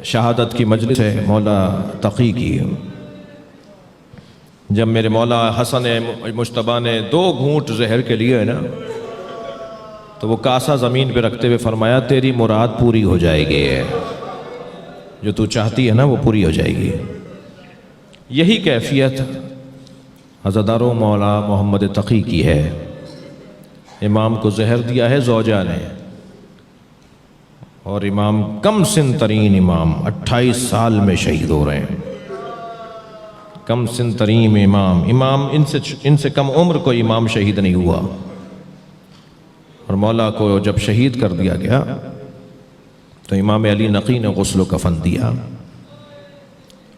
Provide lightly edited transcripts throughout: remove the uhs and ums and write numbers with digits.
شہادت کی مجلس ہے مولا تقی کی۔ جب میرے مولا حسن مجتبیٰ نے 2 گھونٹ زہر کے لیے نا تو وہ کاسا زمین پہ رکھتے ہوئے فرمایا تیری مراد پوری ہو جائے گی، جو تو چاہتی ہے نا وہ پوری ہو جائے گی۔ یہی کیفیت عزادارو مولا محمد تقی کی ہے۔ امام کو زہر دیا ہے زوجہ نے، اور امام کم سن ترین امام 28 سال میں شہید ہو رہے ہیں۔ کم سن ترین امام ان سے کم عمر کوئی امام شہید نہیں ہوا۔ اور مولا کو جب شہید کر دیا گیا تو امام علی نقی نے غسل و کفن دیا،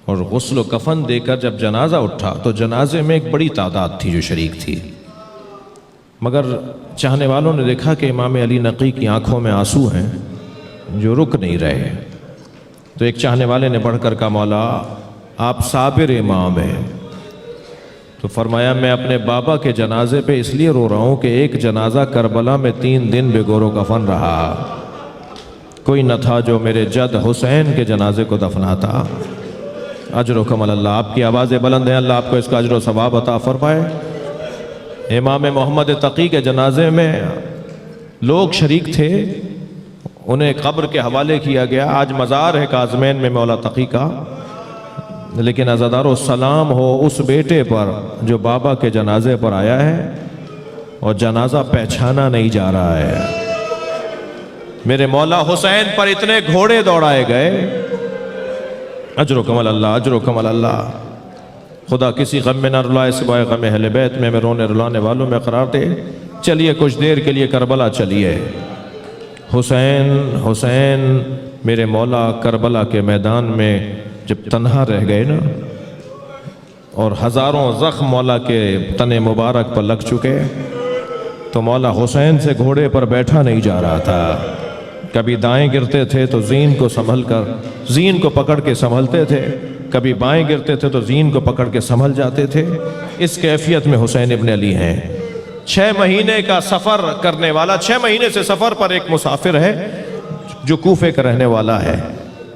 اور غسل و کفن دے کر جب جنازہ اٹھا تو جنازے میں ایک بڑی تعداد تھی جو شریک تھی، مگر چاہنے والوں نے دیکھا کہ امام علی نقی کی آنکھوں میں آنسو ہیں جو رک نہیں رہے، تو ایک چاہنے والے نے بڑھ کر کہا مولا آپ صابر امام ہیں۔ تو فرمایا میں اپنے بابا کے جنازے پہ اس لیے رو رہا ہوں کہ ایک جنازہ کربلا میں 3 دن بے گور و کفن رہا، کوئی نہ تھا جو میرے جد حسین کے جنازے کو دفناتا۔ اجر و کمل اللہ، آپ کی آوازیں بلند ہیں، اللہ آپ کو اس کا اجر و ثواب عطا فرمائے۔ امام محمد تقی کے جنازے میں لوگ شریک تھے، انہیں قبر کے حوالے کیا گیا۔ آج مزار ہے کاظمین میں مولا تقی کا، لیکن عزادارو سلام ہو اس بیٹے پر جو بابا کے جنازے پر آیا ہے اور جنازہ پہچانا نہیں جا رہا ہے۔ میرے مولا حسین پر اتنے گھوڑے دوڑائے گئے، اجر و کمل اللہ، اجر و کمل اللہ۔ خدا کسی غم میں نہ رلائے سوائے غم اہل بیت میں رونے رلانے والوں میں قرار دے۔ چلیے کچھ دیر کے لیے کربلا چلیے۔ حسین حسین میرے مولا کربلا کے میدان میں جب تنہا رہ گئے نا، اور ہزاروں زخم مولا کے تن مبارک پر لگ چکے، تو مولا حسین سے گھوڑے پر بیٹھا نہیں جا رہا تھا۔ کبھی دائیں گرتے تھے تو زین کو پکڑ کے سنبھلتے تھے، کبھی بائیں گرتے تھے تو زین کو پکڑ کے سنبھل جاتے تھے۔ اس کیفیت میں حسین ابن علی ہیں۔ 6 مہینے کا سفر کرنے والا، 6 مہینے سے سفر پر ایک مسافر ہے جو کوفے کا رہنے والا ہے۔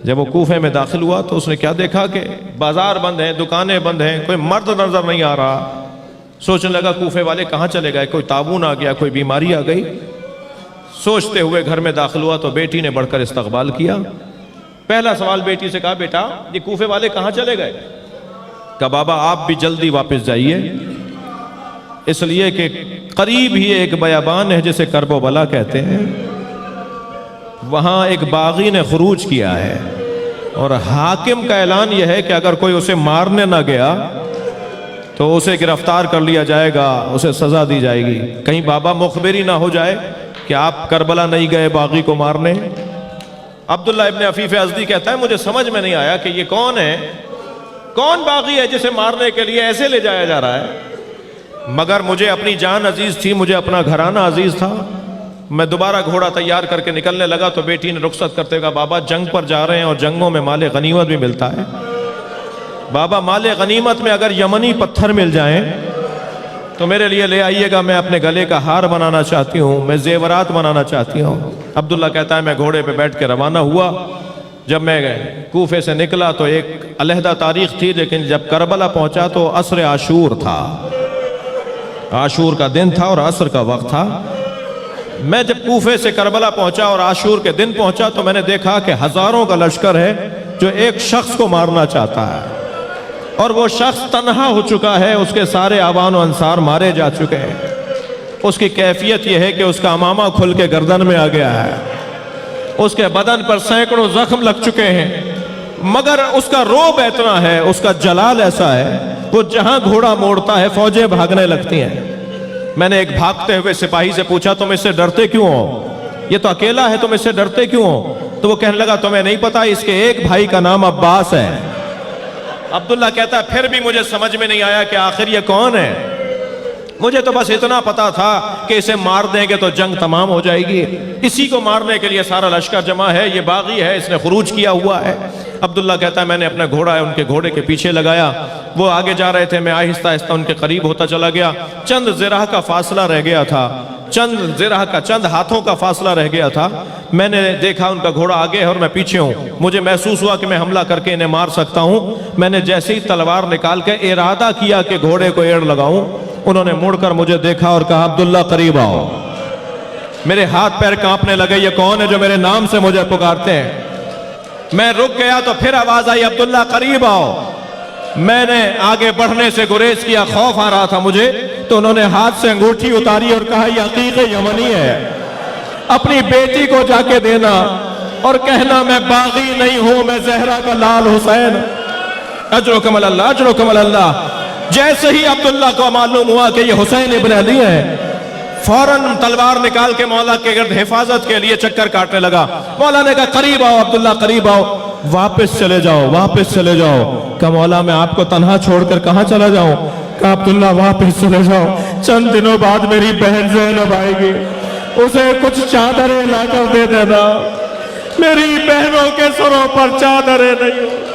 جب وہ کوفے میں داخل ہوا تو اس نے کیا دیکھا کہ بازار بند ہیں، دکانیں بند ہیں، کوئی مرد نظر نہیں آ رہا۔ سوچنے لگا کوفے والے کہاں چلے گئے، کوئی طاعون آ گیا، کوئی بیماری آ گئی۔ سوچتے ہوئے گھر میں داخل ہوا تو بیٹی نے بڑھ کر استقبال کیا۔ پہلا سوال بیٹی سے کہا بیٹا یہ کوفے والے کہاں چلے گئے؟ کہا بابا آپ بھی جلدی واپس جائیے، اس لیے کہ قریب ہی ایک بیابان ہے جسے کرب و بلا کہتے ہیں، وہاں ایک باغی نے خروج کیا ہے، اور حاکم کا اعلان یہ ہے کہ اگر کوئی اسے مارنے نہ گیا تو اسے گرفتار کر لیا جائے گا، اسے سزا دی جائے گی۔ کہیں بابا مخبری نہ ہو جائے کہ آپ کربلا نہیں گئے باغی کو مارنے۔ عبداللہ ابن عفیف ازدی کہتا ہے مجھے سمجھ میں نہیں آیا کہ یہ کون ہے، کون باغی ہے جسے مارنے کے لیے ایسے لے جایا جا رہا ہے، مگر مجھے اپنی جان عزیز تھی، مجھے اپنا گھرانہ عزیز تھا۔ میں دوبارہ گھوڑا تیار کر کے نکلنے لگا تو بیٹی نے رخصت کرتے کہا بابا جنگ پر جا رہے ہیں اور جنگوں میں مال غنیمت بھی ملتا ہے، بابا مال غنیمت میں اگر یمنی پتھر مل جائیں تو میرے لیے لے آئیے گا، میں اپنے گلے کا ہار بنانا چاہتی ہوں، میں زیورات بنانا چاہتی ہوں۔ عبداللہ کہتا ہے میں گھوڑے پہ بیٹھ کے روانہ ہوا۔ جب میں کوفے سے نکلا تو ایک علیحدہ تاریخ تھی، لیکن جب کربلا پہنچا تو عصر عاشور تھا، عاشور کا دن تھا اور عصر کا وقت تھا۔ میں جب کوفے سے کربلا پہنچا اور عاشور کے دن پہنچا تو میں نے دیکھا کہ ہزاروں کا لشکر ہے جو ایک شخص کو مارنا چاہتا ہے، اور وہ شخص تنہا ہو چکا ہے، اس کے سارے آوان و انصار مارے جا چکے ہیں۔ اس کی کیفیت یہ ہے کہ اس کا امامہ کھل کے گردن میں آ گیا ہے، اس کے بدن پر سینکڑوں زخم لگ چکے ہیں، مگر اس کا روب اتنا ہے، اس کا جلال ایسا ہے، وہ جہاں گھوڑا موڑتا ہے فوجیں بھاگنے لگتی ہیں۔ میں نے ایک بھاگتے ہوئے سپاہی سے پوچھا تم اس سے ڈرتے کیوں ہو، یہ تو اکیلا ہے، تم اس سے ڈرتے کیوں ہو؟ تو وہ کہنے لگا تمہیں نہیں پتا اس کے ایک بھائی کا نام عباس ہے۔ عبداللہ کہتا ہے پھر بھی مجھے سمجھ میں نہیں آیا کہ آخر یہ کون ہے۔ مجھے تو بس اتنا پتا تھا کہ اسے مار دیں گے تو جنگ تمام ہو جائے گی، اسی کو مارنے کے لیے سارا لشکر جمع ہے، یہ باغی ہے، اس نے خروج کیا ہوا ہے۔ عبداللہ کہتا ہے میں نے اپنا گھوڑا ہے ان کے گھوڑے کے پیچھے لگایا، وہ آگے جا رہے تھے، میں آہستہ آہستہ ان کے قریب ہوتا چلا گیا، چند ذراع کا فاصلہ رہ گیا تھا، چند ہاتھوں کا فاصلہ رہ گیا تھا۔ میں نے دیکھا ان کا گھوڑا آگے ہے اور میں پیچھے ہوں، مجھے محسوس ہوا کہ میں حملہ کر کے انہیں مار سکتا ہوں۔ میں نے جیسے ہی تلوار نکال کے ارادہ کیا کہ گھوڑے کو ایڑ لگاؤں، انہوں نے مڑ کر مجھے دیکھا اور کہا عبداللہ قریب آؤ۔ میرے ہاتھ پیر کانپنے لگے، یہ کون ہے جو میرے نام سے مجھے پکارتے ہیں؟ میں رک گیا تو پھر آواز آئی عبداللہ قریب آؤ۔ میں نے آگے بڑھنے سے گریز کیا، خوف آ رہا تھا مجھے، تو انہوں نے ہاتھ سے انگوٹھی اتاری اور کہا یہ عقیق یمنی ہے، اپنی بیٹی کو جا کے دینا اور کہنا میں باغی نہیں ہوں، میں زہرا کا لال حسین۔ اجرکم اللہ، اجرکم اللہ۔ جیسے ہی عبداللہ کو معلوم ہوا کہ یہ حسین ابن علی ہے، فوراً تلوار نکال کے مولا کے گرد حفاظت کے لیے چکر کاٹنے لگا۔ مولا نے کہا قریب آؤ عبداللہ قریب آؤ، واپس چلے جاؤ، واپس چلے جاؤ۔ کہا مولا میں آپ کو تنہا چھوڑ کر کہاں چلا جاؤں؟ کہا عبداللہ واپس چلے جاؤ، چند دنوں بعد میری بہن زینب آئے گی، اسے کچھ چادریں لا کر دے دینا، میری بہنوں کے سروں پر چادریں نہیں۔